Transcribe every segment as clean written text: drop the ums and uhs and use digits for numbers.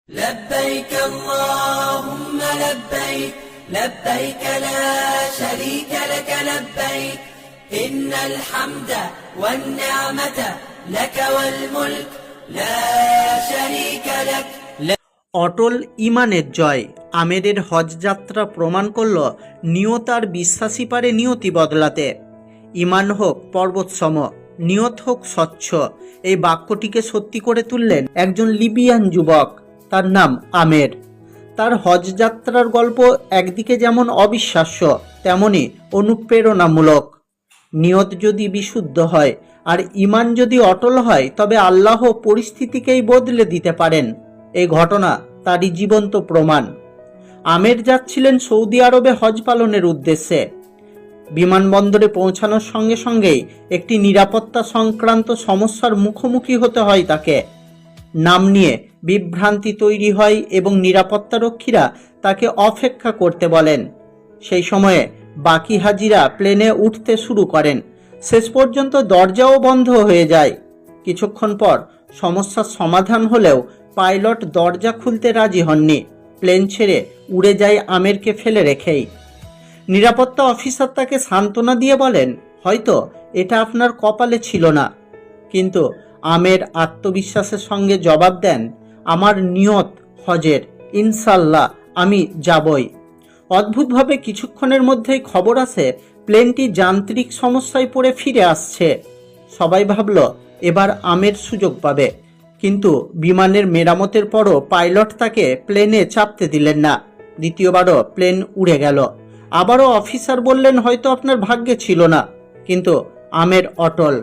لبيك اللهم لبيك لبيك لا شريك لك لبيك إن الحمد والنعمة لك والملك لا شريك لك। অটল ইমানের জয়। আমেরের হজ যাত্রা প্রমাণ করল নিয়ত আর বিশ্বাসী পারে নিয়তি বদলাতে। ইমান হোক পর্বতসম, নিয়ত হোক স্বচ্ছ। এই বাক্যটিকে সত্যি করে তুললেন একজন লিবিয়ান যুবক, তার নাম আমের। তার হজ যাত্রার গল্প একদিকে যেমন অবিশ্বাস্য, তেমনি অনুপ্রেরণামূলক। নিয়ত যদি বিশুদ্ধ হয় আর ইমান যদি অটল হয়, তবে আল্লাহ পরিস্থিতিকেই বদলে দিতে পারেন। এই ঘটনা তারই জীবন্ত প্রমাণ। আমের যাচ্ছিলেন সৌদি আরবে হজ পালনের উদ্দেশ্যে। বিমানবন্দরে পৌঁছানোর সঙ্গে সঙ্গেই একটি নিরাপত্তা সংক্রান্ত সমস্যার মুখোমুখি হতে হয় তাকে। নাম নিয়ে বিভ্রান্তি তৈরি হয় এবং নিরাপত্তারক্ষীরা তাকে অপেক্ষা করতে বলেন। সেই সময়ে বাকি হাজিরা প্লেনে উঠতে শুরু করেন। শেষ পর্যন্ত দরজাও বন্ধ হয়ে যায়। কিছুক্ষণ পর সমস্যার সমাধান হলেও পাইলট দরজা খুলতে রাজি হননি। প্লেন ছেড়ে উড়ে যায় আমেরকে ফেলে রেখেই। নিরাপত্তা অফিসার তাকে সান্ত্বনা দিয়ে বলেন, হয়তো এটা আপনার কপালে ছিল না। কিন্তু আমের আত্মবিশ্বাসের সঙ্গে জবাব দেন, আমার নিয়ত হজের, ইনশাল্লাহ আমি যাবই। অদ্ভুতভাবে কিছুক্ষণের মধ্যেই খবর আসে প্লেনটি যান্ত্রিক সমস্যায় পড়ে ফিরে আসছে। সবাই ভাবল এবার আমের সুযোগ পাবে, কিন্তু বিমানের মেরামতের পরও পাইলট তাকে প্লেনে চাপতে দিলেন না। দ্বিতীয়বারও প্লেন উড়ে গেল। আবারও অফিসার বললেন, হয়তো আপনার ভাগ্যে ছিল না। কিন্তু আমের অটল।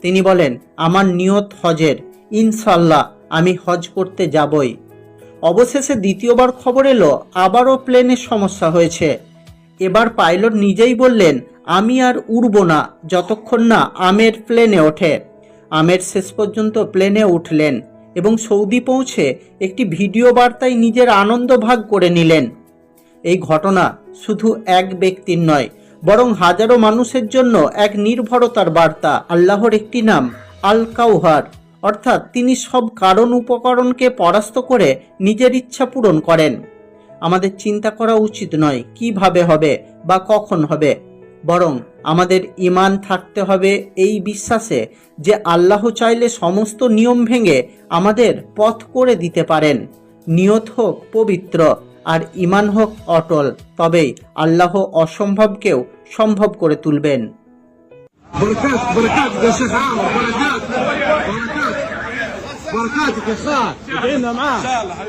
তিনি বলেন, আমার নিয়ত হজের, ইনশাল্লাহ আমি হজ করতে যাবই। অবশেষে দ্বিতীয়বার খবর এলো আবারও প্লেনের সমস্যা হয়েছে। এবার পাইলট নিজেই বললেন, আমি আর উড়ব না যতক্ষণ না আমের প্লেনে ওঠে। আমের শেষ পর্যন্ত প্লেনে উঠলেন এবং সৌদি পৌঁছে একটি ভিডিও বার্তায় নিজের আনন্দ ভাগ করে নিলেন। এই ঘটনা শুধু এক ব্যক্তির নয়, বরং হাজারো মানুষের জন্য এক নির্ভরতার বার্তা। আল্লাহর একটি নাম আল কাউহার, অর্থাৎ তিনি সব কারণ উপকরণকে পরাস্ত করে নিজের ইচ্ছা পূরণ করেন। আমাদের চিন্তা করা উচিত নয় কিভাবে হবে বা কখন হবে, বরং আমাদের ঈমান থাকতে হবে এই বিশ্বাসে যে আল্লাহ চাইলে সমস্ত নিয়ম ভেঙে আমাদের পথ করে দিতে পারেন। নিয়ত হোক পবিত্র আর ঈমান হোক অটল, তবেই আল্লাহ অসম্ভবকেও সম্ভব করে তুলবেন। بركات بركات يا شيخ عامر، بركات بركات بركاتك يا خال، ادعينا معاه.